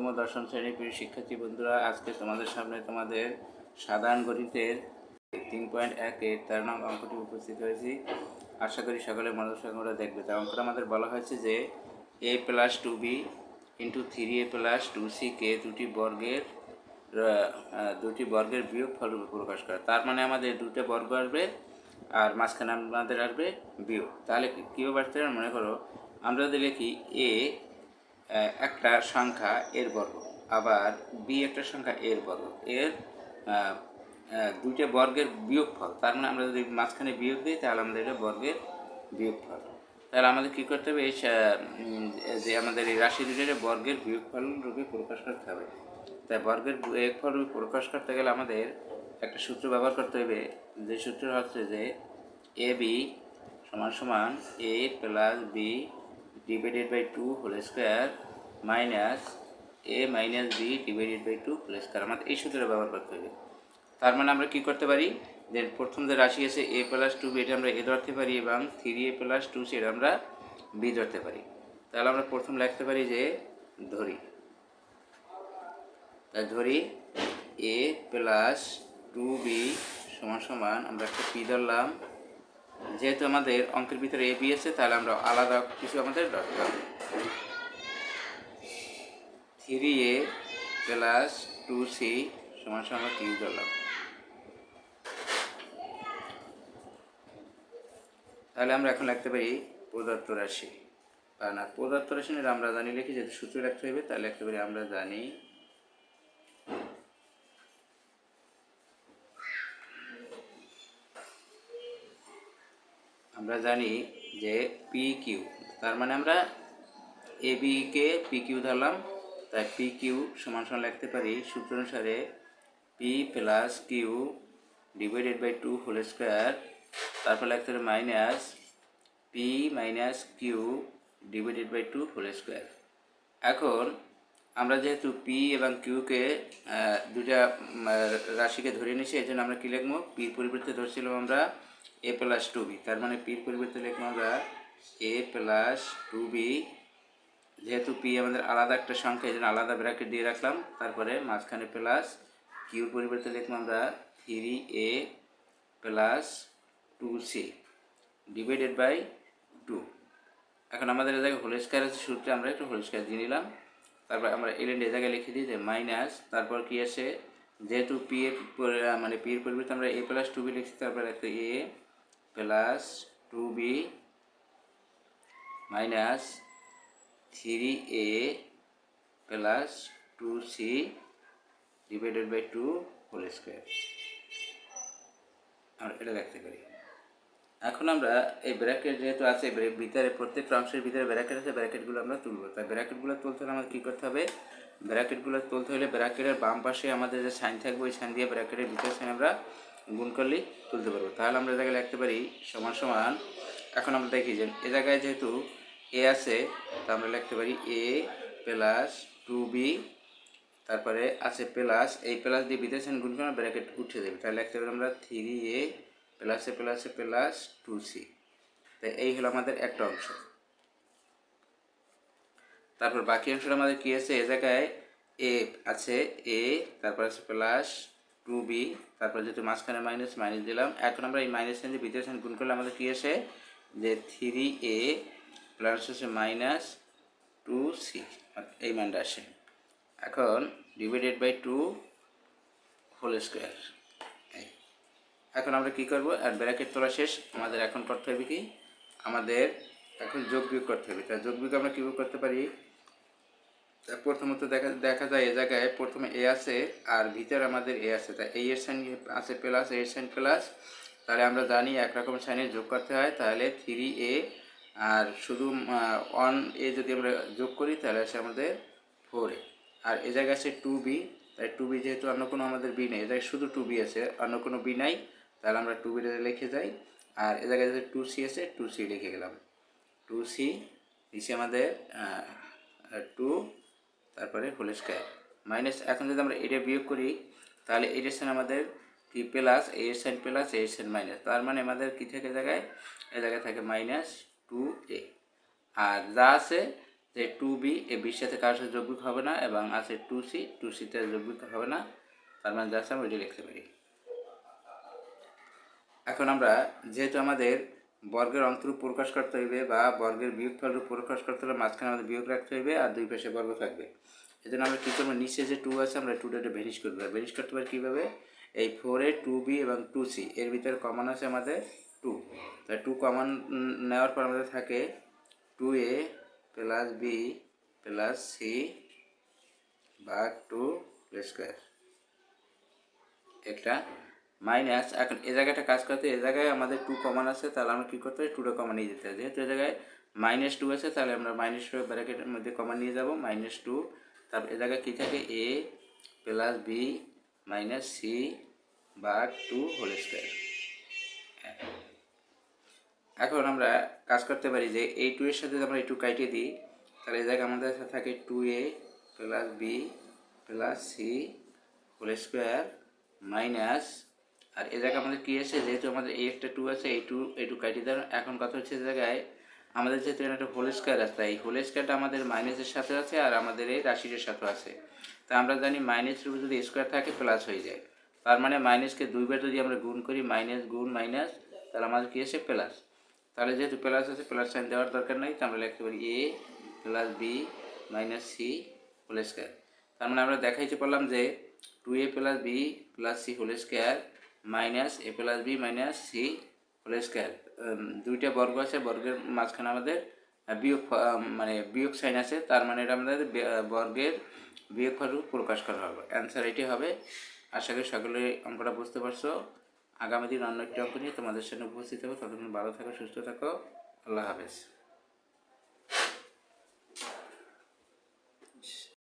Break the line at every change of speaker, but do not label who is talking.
নবম ও দশম শ্রেণীর প্রিয় শিক্ষার্থী বন্ধুরা, আজকে তোমাদের সামনে তোমাদের সাধারণ গণিতের 3.1-এর 13 নং অঙ্কটি উপস্থিত হয়েছি। আশা করি সকলে মনোযোগ সহকারে দেখবে। তাই অঙ্কটা আমাদের বলা হয়েছে যে a+2b × 3a+2c-কে দুটি বর্গের বিয়োগফল রূপে প্রকাশ করা। তার মানে আমাদের দুটো বর্গ আসবে আর মাঝখানে আমাদের আসবে বিয়োগ। তাহলে কীভাবে আসতে হবে? মনে করো আমরা যদি লিখি a একটা সংখ্যা এর বর্গ, আবার বি একটা সংখ্যা এর বর্গ, এর দুইটা বর্গের বিয়োগফল। তার মানে আমরা যদি মাঝখানে বিয়োগ দিই তাহলে আমাদের এটা বর্গের বিয়োগফল। তাহলে আমাদের কী করতে হবে? এই যে আমাদের এই রাশি দুটোর বর্গের বিয়োগফল রূপে প্রকাশ করতে হবে। তাই বর্গের বিয়োগফল রূপে প্রকাশ করতে গেলে আমাদের একটা সূত্র ব্যবহার করতে হবে, যে সূত্র হচ্ছে যে এ বি সমান a + b /2 whole square minus a - b /2 whole square. আমাদের এই সূত্রটা ব্যবহার করতে হবে। তার মানে আমরা কী করতে পারি? যে প্রথম যে রাশি আছে a+2b, এটা আমরা a ধরতে পারি, এবং 3a+2c এটা আমরা b ধরতে পারি। তাহলে আমরা প্রথম লিখতে পারি যে ধরি a+2b সমান আমরা একটা p ধরলাম। যেহেতু আমাদের অঙ্কের ভিতরে এ বি আছে, তাহলে আমরা আলাদা কিছু আমাদের দরকার। 3a+2c আমরা q ধরলাম। তাহলে আমরা এখন লিখতে পারি প্রদত্ত রাশি, না প্রদত্ত রাশি আমরা জানি লিখি, যেহেতু সূত্র লিখতে হবে তাহলে লিখতে পারি আমরা জানি যে পি কিউ। তার মানে আমরা এ বিকে পি কিউ ধরলাম, তাই পি কিউ সমান লিখতে পারি সূত্র অনুসারে p+q /2 হোল স্কোয়ার, তারপর লিখতে পারি minus p - q /2 whole square. এখন আমরা যেহেতু পি এবং কিউকে দুটা রাশিকে ধরে নিয়েছি, এই জন্য আমরা কী লিখবো? পির পরিবর্তে ধরছিলাম আমরা a+2b, তার মানে পির পরিবর্তে লিখবো আমরা a+2b। যেহেতু পি আমাদের আলাদা একটা সংখ্যা, এই জন্য আলাদা ব্র্যাকেট দিয়ে রাখলাম, তারপরে মাঝখানে প্লাস, কিউর পরিবর্তে লিখবো আমরা 3a+2c /2। এখন আমাদের এই জায়গায় হোল স্কোয়ার আছে, সূত্রে আমরা একটু হোল স্কোয়ার দিয়ে নিলাম। তারপর আমরা এলেন্ড এই জায়গায় লিখে দিই যে মাইনাস, তারপর কি আছে? যেহেতু পি এর পরিবর্তে আমরা a+2b লিখছি, তারপর একটা a+2b minus 3a+2c /2 whole square, আমরা এটা লিখতে পারি। এখন আমরা এই ব্র্যাকেট যেহেতু আছে ভিতরে, প্রত্যেকটা অংশের ভিতরে ব্র্যাকেট আছে, ব্র্যাকেটগুলো আমরা তুলবো। তাই ব্র্যাকেটগুলো তুলতে হলে আমাদের কী করতে হবে? ব্র্যাকেটগুলো তুলতে হলে ব্র্যাকেটের বাম পাশে আমাদের যে সাইন থাকবে, ওই সাইন দিয়ে ব্র্যাকেটের ভিতরে সাইন আমরা গুণ করলেই তুলতে পারবো। তাহলে আমরা জায়গায় লিখতে পারি সমান। এখন আমরা দেখি যে এ জায়গায় যেহেতু এ আছে, তা আমরা লিখতে পারি a+2b, তারপরে আছে প্লাস, এই প্লাস দিয়ে ভিতরে সাইন গুণ করে ব্র্যাকেট উঠে যাবে। তাহলে লিখতে পারি আমরা 3a+2c। তাই এই হলো আমাদের একটা অংশ। তারপর বাকি অংশটা আমাদের কী আছে? এ জায়গায় এ আছে, এ, তারপর আছে +2b, তারপর যেহেতু মাঝখানে মাইনাস দিলাম। এখন আমরা এই মাইনাস সাইন দিয়ে ভিতরে সাইন গুণ করলে আমাদের কী আসে? যে 3a প্লাস হচ্ছে -2c, এই মানটা আসে। এখন /2 হোল স্কোয়ার। এখন আমরা কী করবো? আর ব্র্যাকেট তোলা শেষ, আমাদের এখন করতে হবে কি? আমাদের এখন যোগ বিয়োগ করতে হবে। তাই যোগ বিয়োগ আমরা কীভাবে করতে পারি? প্রথমত দেখা যায় এ জায়গায় প্রথমে এ আছে আর ভিতরে আমাদের এ আছে, তাই এই এর সাইন আছে প্লাস, এর সাইন প্লাস। তাহলে আমরা জানি একরকম সাইনে যোগ করতে হয়। তাহলে 3a আর শুধু 1a যদি আমরা যোগ করি তাহলে আসে আমাদের 4a। আর এ জায়গায় আছে 2b, তাই 2b যেহেতু অন্য কোনো আমাদের বি নেই, এ জায়গায় শুধু 2b আছে, অন্য কোনো বি নাই, তাহলে আমরা 2b লিখে যাই। আর এ জায়গায় যদি 2c আছে, 2c লিখে গেলাম। 2c নিচে আমাদের 2, তারপরে হোল স্কোয়ার মাইনাস। এখন যদি আমরা এটা বিয়োগ করি তাহলে এটার সাইন আমাদের কি প্লাস, এর সাইন প্লাস, এর সাইন মাইনাস। তার মানে আমাদের কী থাকে? জায়গায় এ জায়গায় থাকে -2a। আর যা আছে যে 2b এই বির সাথে কারোর সাথে যোগবিয়োগ হবে না, এবং আছে 2c, 2cতে যোগবিয়োগ হবে না, তার মানে জাস্ট আমরা এটি লিখতে পারি। এখন আমরা যেহেতু আমাদের বর্গের অন্তরূপ প্রকাশ করতে হইবে বা বর্গের বিয়োগফল রূপ প্রকাশ করতে হলে মাঝখানে আমাদের বিয়োগ রাখতে হইবে আর দুই পাশে বর্গ থাকবে। এই জন্য আমরা কী করবো, নিচে যে 2 আছে আমরা 2টা ভ্যানিশ করবো। আর ভ্যানিশ করতে পারি কীভাবে, এই 4 2b এবং 2c এর ভিতরে কমন আছে আমাদের 2, তাই 2 কমন নেওয়ার পর আমাদের থাকে 2a plus b plus c ভাগ 2 স্কোয়ার, একটা মাইনাস। এখন এ জায়গাটা কাজ করতে, এ জায়গায় আমাদের 2 কমন আছে, তাহলে আমরা কী করতে হবে, 2টা কমন নিয়ে যেতে হবে। যেহেতু এ জায়গায় -2 আছে, তাহলে আমরা -2 ব্র্যাকেটের মধ্যে কমন নিয়ে যাব, -2। তারপর এ জায়গায় কী থাকে, a plus b minus c ভাগ 2 হোল স্কোয়ার। এখন আমরা কাজ করতে পারি যে এই 2 এর সাথে আমরা এই 2 কাটিয়ে দিই, তাহলে এই জায়গায় আমাদের থাকে 2a plus b plus c whole square minus, আর এ জায়গায় আমাদের কী আছে, যেহেতু আমাদের এই একটা 2 আছে, এই 2 কাটিয়ে দেওয়ার। এখন কথা হচ্ছে এই জায়গায় আমাদের যেহেতু একটা হোল স্কোয়ার আছে, এই হোল স্কোয়ারটা আমাদের মাইনাসের সাথে আছে আর আমাদের এই রাশিটার সাথে আছে। তা আমরা জানি মাইনাসের উপর যদি স্কোয়ার থাকে প্লাস হয়ে যায়, তার মানে মাইনাসকে দুইবার যদি আমরা গুণ করি, মাইনাস গুণ মাইনাস, তাহলে আমাদের কী আসে, প্লাস। তাহলে যেহেতু প্লাস আছে, প্লাস সাইন দেওয়ার দরকার নেই, তো আমরা লিখতে পারি a plus b minus c whole square. তার মানে আমরা দেখাইতে পারলাম যে 2a plus b plus c whole square minus a plus b minus c whole square, দুইটা বর্গ আছে, বর্গের মাঝখানে আমাদের বিয়োগ মানে বিয়োগ সাইন আছে, তার মানে এটা আমাদের বর্গের বিয়োগফল প্রকাশ করা হবে। অ্যান্সার এটি হবে। আশা করি সকলে অঙ্কটা বুঝতে পারছো। আগামী দিন অন্য একটি অঙ্ক নিয়ে তোমাদের সামনে উপস্থিত হবে। ততক্ষণ ভালো থাকো, সুস্থ থাকো, আল্লাহ হাফেজ।